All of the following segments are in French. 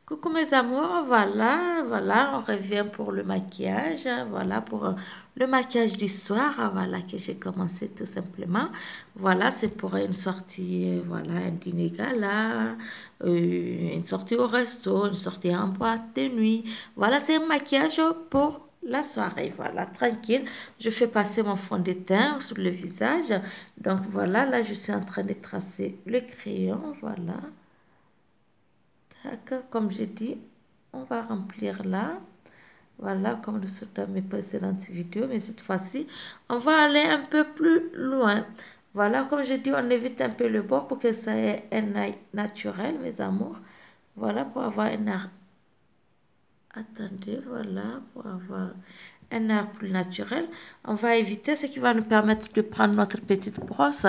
Coucou mes amours, voilà, on revient pour le maquillage, voilà, pour le maquillage du soir, voilà, que j'ai commencé tout simplement. Voilà, c'est pour une sortie, voilà, un dîner gala, une sortie au resto, une sortie en boîte de nuit. Voilà, c'est un maquillage pour la soirée, voilà, tranquille. Je fais passer mon fond de teint sur le visage. Donc voilà, là, je suis en train de tracer le crayon, voilà. Tac, comme j'ai dit, on va remplir là. Voilà, comme dans mes précédentes vidéos, mais cette fois-ci, on va aller un peu plus loin. Voilà, comme j'ai dit, on évite un peu le bord pour que ça ait un œil naturel, mes amours. Voilà, pour avoir un air. Attendez, voilà, pour avoir un air plus naturel. On va éviter ce qui va nous permettre de prendre notre petite brosse.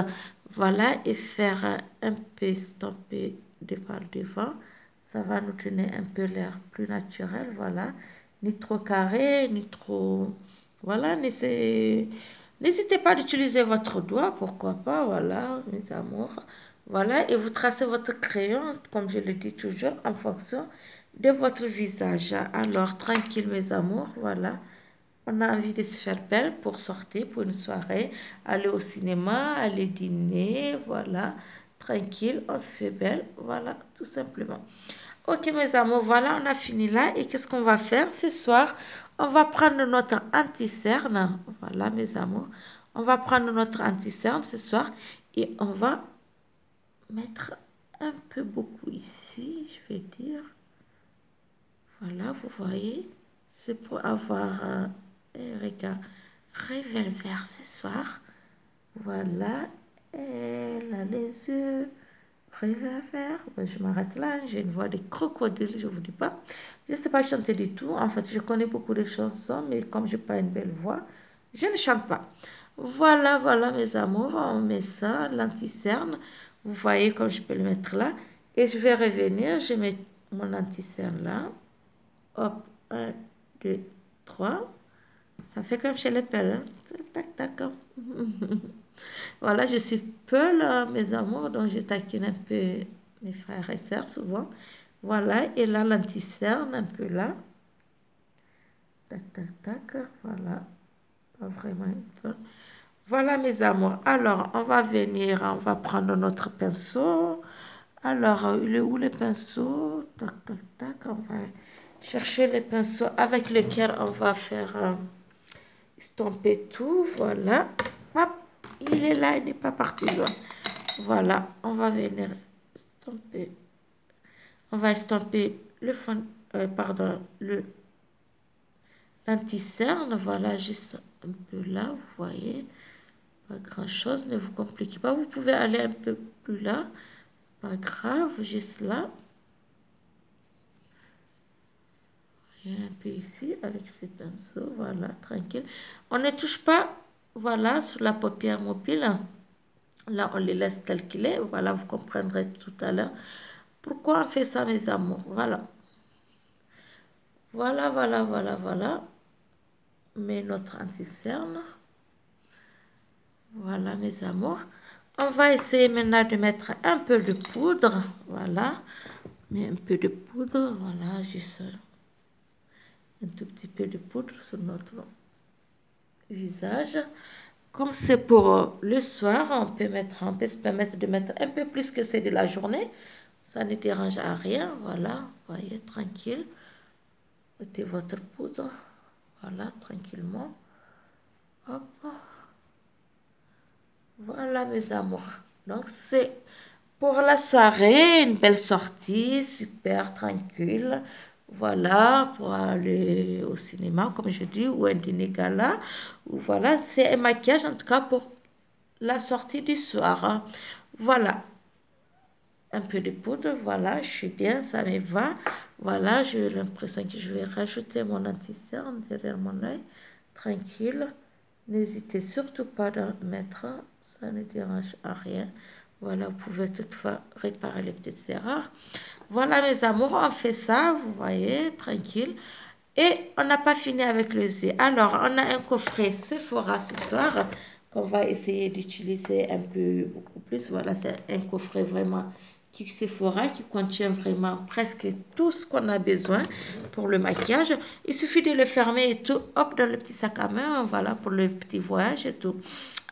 Voilà, et faire un peu estomper devant. Ça va nous donner un peu l'air plus naturel, voilà. Ni trop carré, ni trop... Voilà, n'hésitez pas d'utiliser votre doigt, pourquoi pas, voilà, mes amours. Voilà, et vous tracez votre crayon, comme je le dis toujours, en fonction de votre visage. Alors, tranquille, mes amours, voilà. On a envie de se faire belle pour sortir, pour une soirée, aller au cinéma, aller dîner, voilà. Tranquille, on se fait belle, voilà, tout simplement. Ok mes amours, voilà, on a fini là. Et qu'est-ce qu'on va faire ce soir? On va prendre notre anti-cerne. Voilà mes amours. On va prendre notre anti-cerne ce soir. Et on va mettre un peu beaucoup ici, je vais dire. Voilà, vous voyez. C'est pour avoir un regard révélvert ce soir. Voilà. Elle a les yeux révélvert. Je m'arrête là. J'ai une voix de crocodile, je vous dis pas. Je ne sais pas chanter du tout. En fait, je connais beaucoup de chansons, mais comme je n'ai pas une belle voix, je ne chante pas. Voilà, voilà mes amours. On met ça, l'anti-cerne. Vous voyez comme je peux le mettre là. Et je vais revenir. Je mets mon anti-cerne là. Hop, 1, 2, 3. Ça fait comme chez les pelles. Hein. Tac, tac. Hein. Voilà, je suis peu là, mes amours, donc je taquine un peu mes frères et sœurs souvent. Voilà, et là, l'anti-cerne un peu là. Tac, tac, tac. Voilà, pas vraiment. Voilà, mes amours. Alors, on va venir, on va prendre notre pinceau. Alors, il est où le pinceau? Tac, tac, tac. On va chercher le pinceau avec lequel on va faire estomper tout. Voilà. Hop, il est là, il n'est pas parti loin. Voilà, on va venir estomper. On va estomper le fond, pardon, l'anti-cerne. Voilà, juste un peu là, vous voyez. Pas grand chose, ne vous compliquez pas. Vous pouvez aller un peu plus là. C'est pas grave, juste là. Et un peu ici avec ces pinceaux. Voilà, tranquille. On ne touche pas, voilà, sur la paupière mobile. Là, on les laisse tel qu'il est. Voilà, vous comprendrez tout à l'heure. Pourquoi on fait ça, mes amours? Voilà. Voilà, voilà, voilà, voilà. Mais notre anti-cerne. Voilà, mes amours. On va essayer maintenant de mettre un peu de poudre. Voilà. Mais un peu de poudre. Voilà, juste un tout petit peu de poudre sur notre visage. Comme c'est pour le soir, on peut se permettre de mettre un peu plus que c'est de la journée. Ça ne dérange à rien. Voilà, voyez, tranquille. Mettez votre poudre. Voilà, tranquillement. Hop. Voilà, mes amours. Donc, c'est pour la soirée, une belle sortie, super tranquille. Voilà, pour aller au cinéma, comme je dis, ou un dîner gala. Voilà, c'est un maquillage, en tout cas, pour la sortie du soir. Hein. Voilà, un peu de poudre, voilà, je suis bien, ça me va. Voilà, j'ai l'impression que je vais rajouter mon anti-cerne derrière mon œil. Tranquille. N'hésitez surtout pas d'en mettre, ça ne dérange à rien. Voilà, vous pouvez toutefois réparer les petites erreurs. Voilà, mes amours, on fait ça, vous voyez, tranquille. Et on n'a pas fini avec le yeux. Alors, on a un coffret Sephora ce soir qu'on va essayer d'utiliser un peu beaucoup plus. Voilà, c'est un coffret vraiment Sephora qui contient vraiment presque tout ce qu'on a besoin pour le maquillage. Il suffit de le fermer et tout, hop, dans le petit sac à main, voilà, pour le petit voyage et tout.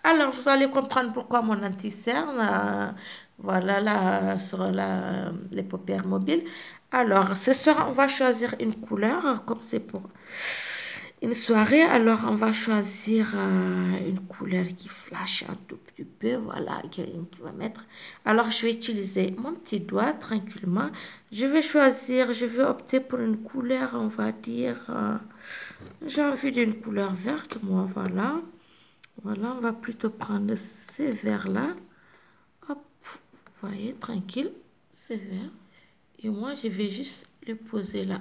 Alors, vous allez comprendre pourquoi mon anti-cerne, voilà, là, sur les paupières mobiles. Alors, ce soir, on va choisir une couleur, comme c'est pour une soirée. Alors, on va choisir une couleur qui flash un tout petit peu, voilà, qui va mettre. Alors, je vais utiliser mon petit doigt tranquillement. Je vais choisir, je vais opter pour une couleur, on va dire, j'ai envie d'une couleur verte, moi, voilà. Voilà, on va plutôt prendre ces verres-là. Hop, vous voyez, tranquille, ces verres. Et moi, je vais juste le poser là.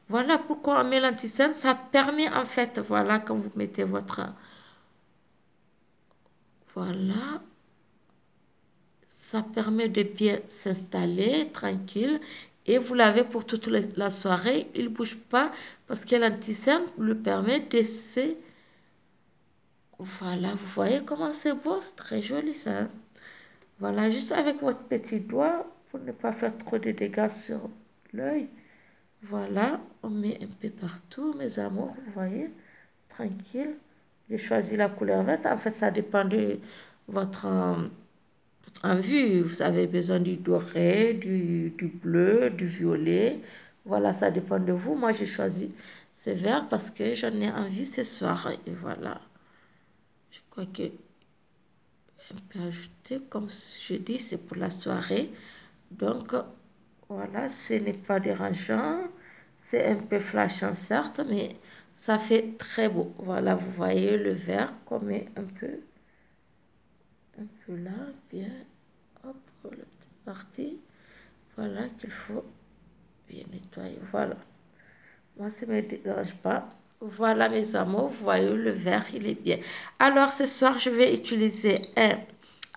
Voilà pourquoi on met l'anti-cerne. Ça permet en fait, voilà, quand vous mettez votre... Voilà. Ça permet de bien s'installer, tranquille. Et vous l'avez pour toute la soirée. Il ne bouge pas parce que l'anti-cerne lui permet de se... Voilà, vous voyez comment c'est beau, c'est très joli ça. Hein? Voilà, juste avec votre petit doigt, pour ne pas faire trop de dégâts sur l'œil. Voilà, on met un peu partout, mes amours, vous voyez, tranquille. J'ai choisi la couleur verte. En fait, ça dépend de votre envie. Vous avez besoin du doré, du bleu, du violet. Voilà, ça dépend de vous. Moi, j'ai choisi ce vert parce que j'en ai envie ce soir. Et voilà. Je crois que un peu ajouter, comme je dis, c'est pour la soirée. Donc, voilà, ce n'est pas dérangeant. C'est un peu flashant, certes, mais ça fait très beau. Voilà, vous voyez le vert qu'on met un peu là, bien. Hop, pour la petite partie. Voilà qu'il faut bien nettoyer. Voilà. Moi, ça ne me dérange pas. Voilà, mes amours, vous voyez, le vert, il est bien. Alors, ce soir, je vais utiliser un...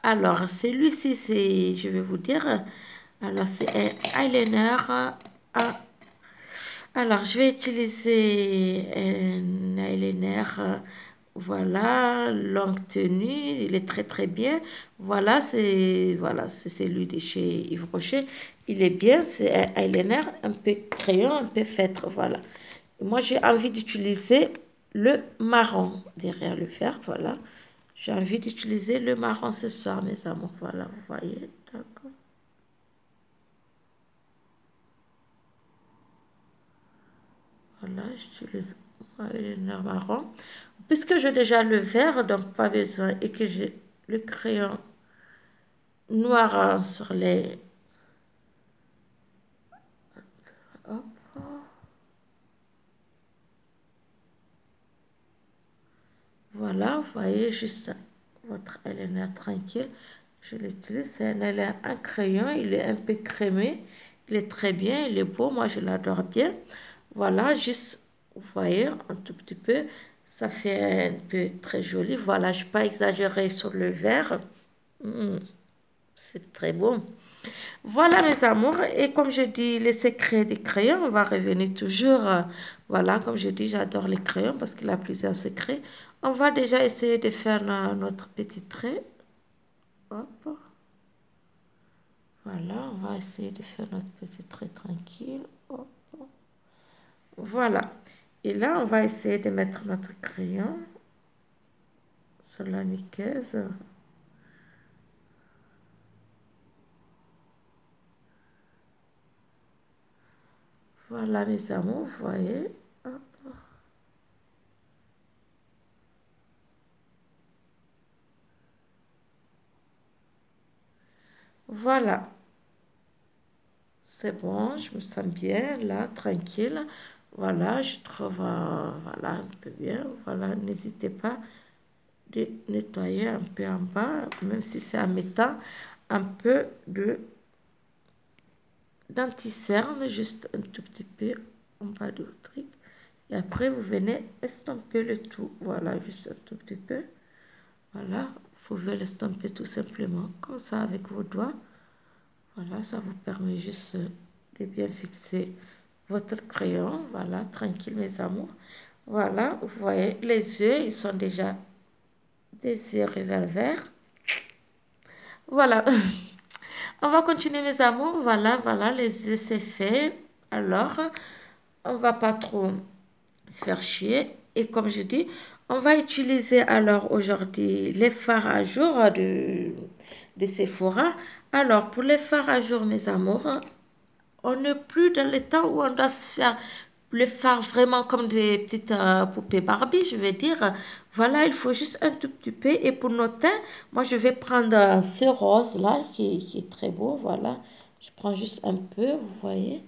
Alors, celui-ci, c'est, je vais vous dire, alors c'est un eyeliner. Alors, je vais utiliser un eyeliner, voilà, longue tenue, il est très très bien. Voilà, c'est celui de chez Yves Rocher. Il est bien, c'est un eyeliner un peu crayon, un peu feutre, voilà. Moi, j'ai envie d'utiliser le marron derrière le vert, voilà. J'ai envie d'utiliser le marron ce soir, mes amours, voilà, vous voyez, d'accord. Voilà, j'utilise le marron. Puisque j'ai déjà le vert, donc pas besoin, et que j'ai le crayon noir sur les... Hop. Voilà, vous voyez juste votre eyeliner tranquille. Je l'utilise, c'est un eyeliner en crayon, il est un peu crémé, il est très bien, il est beau, moi je l'adore bien. Voilà, juste, vous voyez, un tout petit peu, ça fait un peu très joli. Voilà, je ne vais pas exagérer sur le vert. C'est très beau. Voilà mes amours, et comme je dis, les secrets des crayons, on va revenir toujours, voilà, comme je dis, j'adore les crayons parce qu'il a plusieurs secrets. On va déjà essayer de faire notre petit trait. Hop. Voilà, on va essayer de faire notre petit trait tranquille. Hop. Voilà. Et là, on va essayer de mettre notre crayon sur la muqueuse. Voilà mes amours, vous voyez. Hop. Voilà. C'est bon, je me sens bien là, tranquille. Voilà, je trouve voilà, un peu bien. Voilà, n'hésitez pas de nettoyer un peu en bas, même si c'est en mettant un peu de d'anti-cerne, juste un tout petit peu en bas du truc. Et après, vous venez estomper le tout. Voilà, juste un tout petit peu. Voilà, vous pouvez l'estomper tout simplement, comme ça, avec vos doigts. Voilà, ça vous permet juste de bien fixer votre crayon. Voilà, tranquille mes amours. Voilà, vous voyez, les yeux, ils sont déjà des yeux revolver. Voilà. On va continuer mes amours. Voilà, voilà, les yeux c'est fait. Alors, on va pas trop se faire chier. Et comme je dis, on va utiliser alors aujourd'hui les fards à jour de Sephora. Alors, pour les fards à jour, mes amours, on n'est plus dans le temps où on doit se faire le fard vraiment comme des petites poupées Barbie, je vais dire. Voilà, il faut juste un tout petit peu. Et pour nos teints, moi, je vais prendre ce rose-là qui est très beau. Voilà, je prends juste un peu, vous voyez,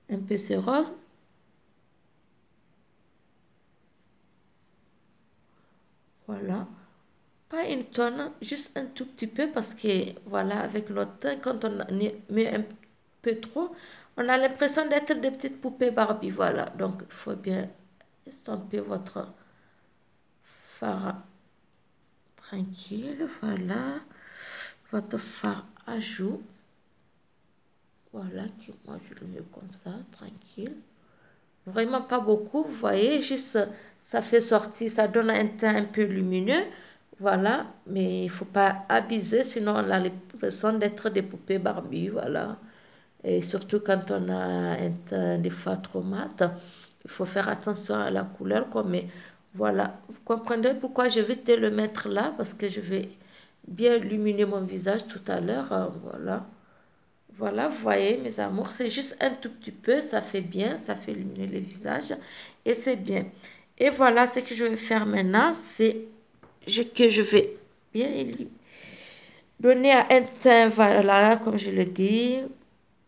un peu ce rose. Voilà, pas une tonne, juste un tout petit peu parce que, voilà, avec notre teint, quand on met un peu trop, on a l'impression d'être des petites poupées Barbie. Voilà, donc il faut bien estomper votre fard tranquille. Voilà, votre fard à joues. Voilà, moi je le mets comme ça, tranquille. Vraiment pas beaucoup, vous voyez, juste ça fait sortir, ça donne un teint un peu lumineux. Voilà, mais il faut pas abuser, sinon on a l'impression d'être des poupées Barbie. Voilà. Et surtout quand on a un teint des fois trop mat, il faut faire attention à la couleur, quoi. Mais voilà, vous comprendrez pourquoi je vais te le mettre là, parce que je vais bien illuminer mon visage tout à l'heure. Voilà. Voilà, vous voyez, mes amours, c'est juste un tout petit peu, ça fait bien, ça fait illuminer le visage et c'est bien. Et voilà, ce que je vais faire maintenant, c'est que je vais bien donner un teint, voilà, comme je le dis,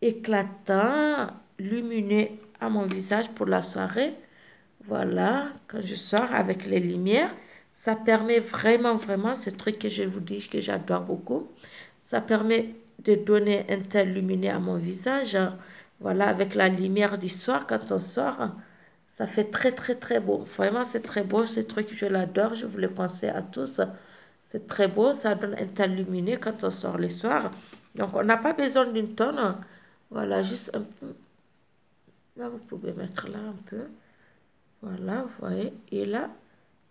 éclatant, lumineux à mon visage pour la soirée. Voilà, quand je sors avec les lumières, ça permet vraiment, vraiment, ce truc que je vous dis que j'adore beaucoup. Ça permet de donner un teint lumineux à mon visage. Voilà, avec la lumière du soir, quand on sort, ça fait très, très, très beau. Vraiment, c'est très beau, ce truc, je l'adore, je vous le conseille à tous. C'est très beau, ça donne un teint lumineux quand on sort le soir. Donc, on n'a pas besoin d'une tonne. Voilà, juste un peu. Là, vous pouvez mettre là un peu. Voilà, vous voyez. Et là,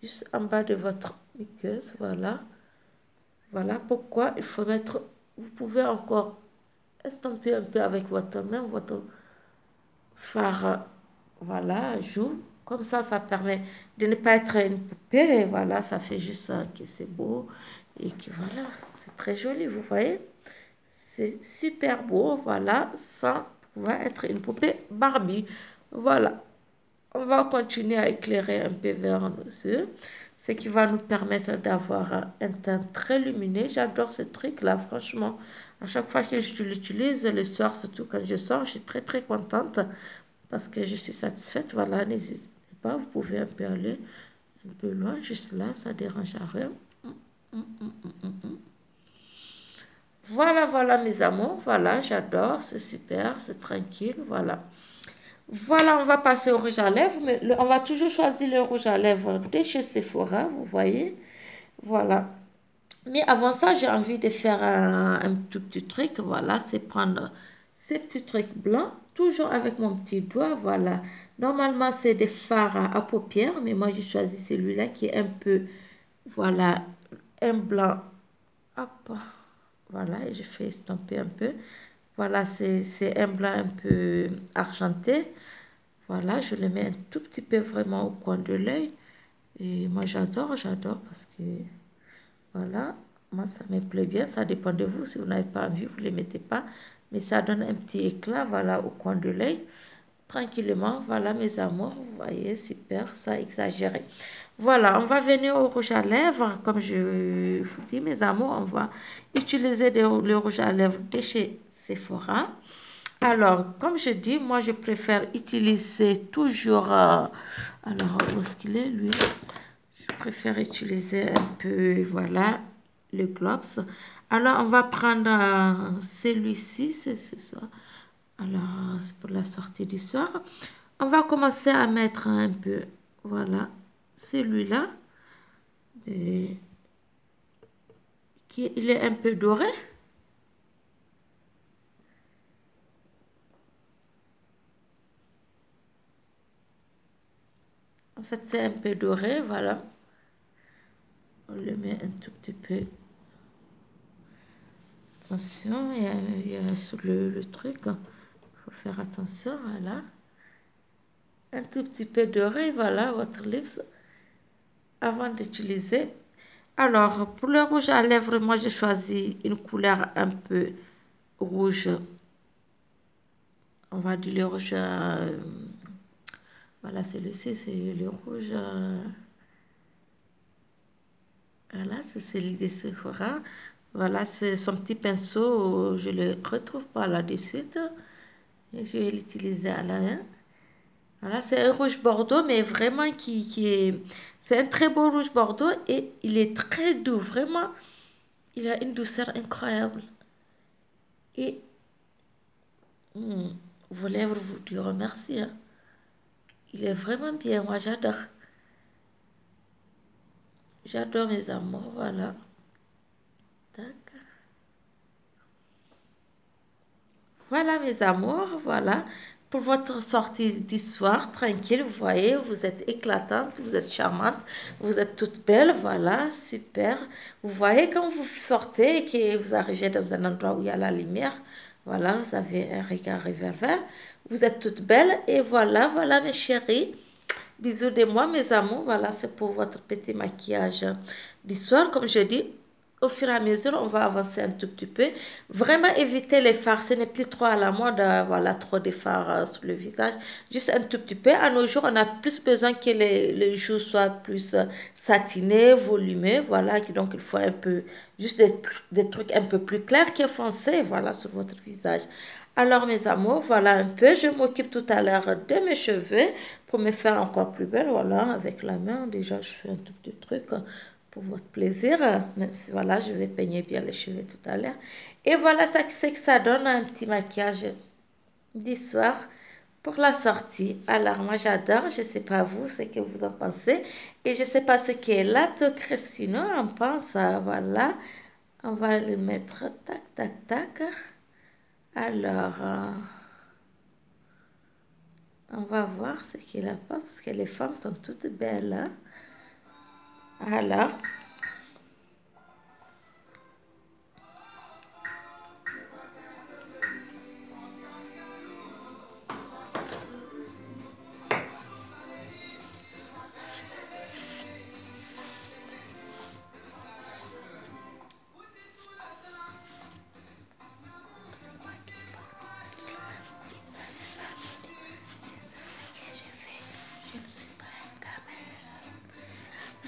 juste en bas de votre muqueuse, voilà. Voilà pourquoi il faut mettre, vous pouvez encore estomper un peu avec votre main, votre fard, voilà, joue. Comme ça permet de ne pas être une poupée. Et voilà, ça fait juste que c'est beau et que voilà, c'est très joli, vous voyez. C'est super beau, voilà, sans pouvoir être une poupée Barbie. Voilà. On va continuer à éclairer un peu vers nos yeux, ce qui va nous permettre d'avoir un teint très lumineux. J'adore ce truc-là, franchement. À chaque fois que je l'utilise, le soir, surtout quand je sors, je suis très très contente parce que je suis satisfaite. Voilà, n'hésitez pas, vous pouvez un peu aller un peu loin, juste là, ça ne dérange à rien. Voilà, voilà mes amours, voilà, j'adore, c'est super, c'est tranquille, voilà. Voilà, on va passer au rouge à lèvres, mais on va toujours choisir le rouge à lèvres de chez Sephora, vous voyez. Voilà. Mais avant ça, j'ai envie de faire un tout petit truc, voilà, c'est prendre ces petits trucs blancs, toujours avec mon petit doigt, voilà. Normalement, c'est des fards à paupières, mais moi, j'ai choisi celui-là qui est un peu, voilà, un blanc, hop, voilà, et je fais estomper un peu. Voilà, c'est un blanc un peu argenté. Voilà, je le mets un tout petit peu vraiment au coin de l'œil. Et moi, j'adore parce que, voilà, moi, ça me plaît bien. Ça dépend de vous. Si vous n'avez pas envie, vous ne les mettez pas. Mais ça donne un petit éclat, voilà, au coin de l'œil. Tranquillement, voilà, mes amours. Vous voyez, super, ça exagéré. Voilà, on va venir au rouge à lèvres. Comme je vous dis, mes amours, on va utiliser le rouge à lèvres de chez Sephora. Alors, comme je dis, moi, je préfère utiliser toujours... alors, où est-ce qu'il est, lui? Je préfère utiliser un peu, voilà, le gloss. Alors, on va prendre celui-ci, c'est ça. Alors, c'est pour la sortie du soir. On va commencer à mettre un peu, voilà, celui-là. Il est un peu doré. En fait, c'est un peu doré, voilà. On le met un tout petit peu Attention, il y a sur le truc. Il faut faire attention, voilà. Un tout petit peu doré, voilà, votre lips. Avant d'utiliser. Alors, pour le rouge à lèvres, moi j'ai choisi une couleur un peu rouge. On va dire le rouge. Voilà, celui-ci, c'est le rouge. Voilà, c'est celui de Sephora. Voilà, c'est son petit pinceau. Je le retrouve pas là de suite. Et je vais l'utiliser à la main. Voilà, c'est un rouge bordeaux, mais vraiment qui est... C'est un très beau rouge bordeaux et il est très doux. Vraiment, il a une douceur incroyable. Et vos lèvres vous lui remercient. Hein. Il est vraiment bien, moi j'adore. J'adore mes amours, voilà. Tac. Voilà mes amours, voilà. Pour votre sortie du soir, tranquille, vous voyez, vous êtes éclatante, vous êtes charmante, vous êtes toute belle, voilà, super. Vous voyez quand vous sortez et que vous arrivez dans un endroit où il y a la lumière, voilà, vous avez un regard réverbère, vous êtes toute belle et voilà, voilà mes chéris. Bisous de moi, mes amours. Voilà, c'est pour votre petit maquillage du soir. Comme je dis, au fur et à mesure, on va avancer un tout petit peu. Vraiment éviter les fards. Ce n'est plus trop à la mode, voilà, trop de fards sur le visage. Juste un tout petit peu. À nos jours, on a plus besoin que les joues soient plus satinés, volumeux. Voilà, donc il faut un peu, juste des trucs un peu plus clairs que foncés, voilà, sur votre visage. Alors mes amours, voilà un peu, je m'occupe tout à l'heure de mes cheveux pour me faire encore plus belle, voilà, avec la main, déjà je fais un tout petit truc pour votre plaisir, même si voilà, je vais peigner bien les cheveux tout à l'heure. Et voilà, ça c'est que ça donne un petit maquillage du soir pour la sortie. Alors moi j'adore, je ne sais pas vous, ce que vous en pensez, et je ne sais pas ce que Lato Crespino en pense, voilà, on va le mettre tac, tac, tac. Alors, on va voir ce qu'il a pas, parce que les femmes sont toutes belles. Hein? Alors,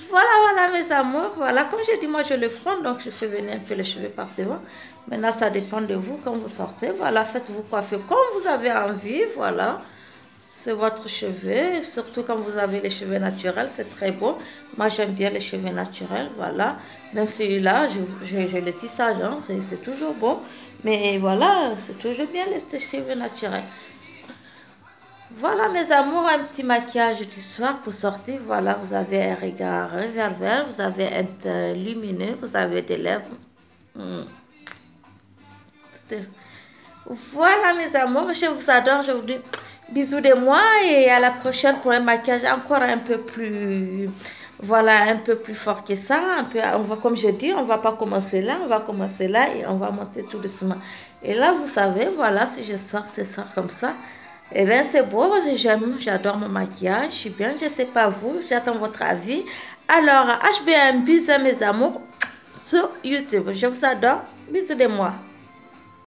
voilà, voilà mes amours, voilà, comme j'ai dit, moi je le fronde, donc je fais venir un peu les cheveux par devant. Maintenant, ça dépend de vous quand vous sortez, voilà, faites-vous coiffer comme vous avez envie, voilà. C'est votre cheveu, surtout quand vous avez les cheveux naturels, c'est très beau. Moi, j'aime bien les cheveux naturels, voilà. Même celui-là, je le tissage, hein, c'est toujours beau. Mais voilà, c'est toujours bien les cheveux naturels. Voilà mes amours, un petit maquillage du soir pour sortir. Voilà, vous avez un regard réverbère, vous avez un teint lumineux, vous avez des lèvres. Voilà mes amours, je vous adore, je vous dis bisous de moi et à la prochaine pour un maquillage encore un peu plus, voilà, un peu plus fort que ça. Un peu, on va, comme je dis, on va pas commencer là, on va commencer là et on va monter tout doucement. Et là, vous savez, voilà, si je sors, c'est ça comme ça. Eh bien, c'est beau, j'aime, j'adore mon maquillage, je suis bien, je sais pas vous, j'attends votre avis. Alors, HBM, bisous mes amours sur YouTube, je vous adore, bisous de moi.